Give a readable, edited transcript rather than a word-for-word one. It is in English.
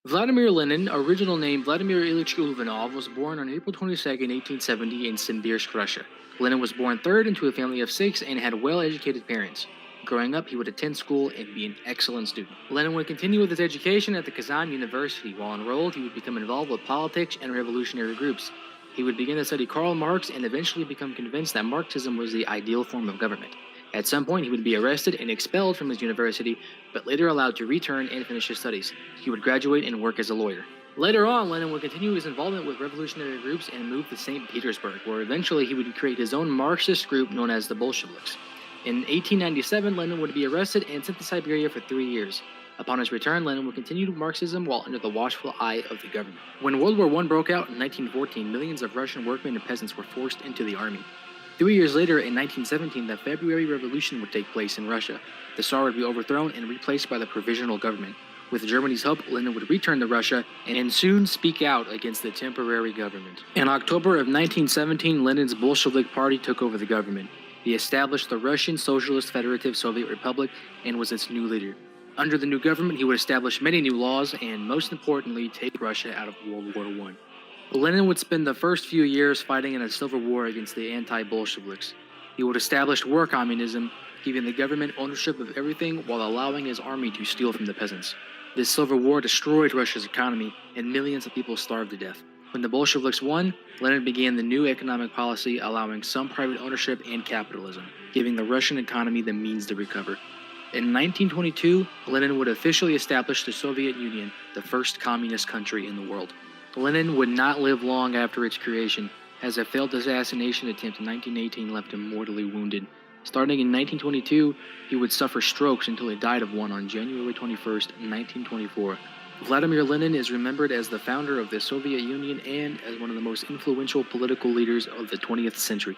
Vladimir Lenin, original name Vladimir Ilyich Ulyanov, was born on April 22, 1870 in Simbirsk, Russia. Lenin was born third into a family of six and had well-educated parents. Growing up, he would attend school and be an excellent student. Lenin would continue with his education at the Kazan University. While enrolled, he would become involved with politics and revolutionary groups. He would begin to study Karl Marx and eventually become convinced that Marxism was the ideal form of government. At some point, he would be arrested and expelled from his university, but later allowed to return and finish his studies. He would graduate and work as a lawyer. Later on, Lenin would continue his involvement with revolutionary groups and move to St. Petersburg, where eventually he would create his own Marxist group known as the Bolsheviks. In 1897, Lenin would be arrested and sent to Siberia for 3 years. Upon his return, Lenin would continue Marxism while under the watchful eye of the government. When World War I broke out in 1914, millions of Russian workmen and peasants were forced into the army. 3 years later, in 1917, the February Revolution would take place in Russia. The Tsar would be overthrown and replaced by the Provisional Government. With Germany's help, Lenin would return to Russia and soon speak out against the temporary government. In October of 1917, Lenin's Bolshevik Party took over the government. He established the Russian Socialist Federative Soviet Republic and was its new leader. Under the new government, he would establish many new laws and, most importantly, take Russia out of World War I. Lenin would spend the first few years fighting in a civil war against the anti-Bolsheviks. He would establish war communism, giving the government ownership of everything while allowing his army to steal from the peasants. This civil war destroyed Russia's economy, and millions of people starved to death. When the Bolsheviks won, Lenin began the new economic policy allowing some private ownership and capitalism, giving the Russian economy the means to recover. In 1922, Lenin would officially establish the Soviet Union, the first communist country in the world. Lenin would not live long after its creation, as a failed assassination attempt in 1918 left him mortally wounded. Starting in 1922, he would suffer strokes until he died of one on January 21, 1924. Vladimir Lenin is remembered as the founder of the Soviet Union and as one of the most influential political leaders of the 20th century.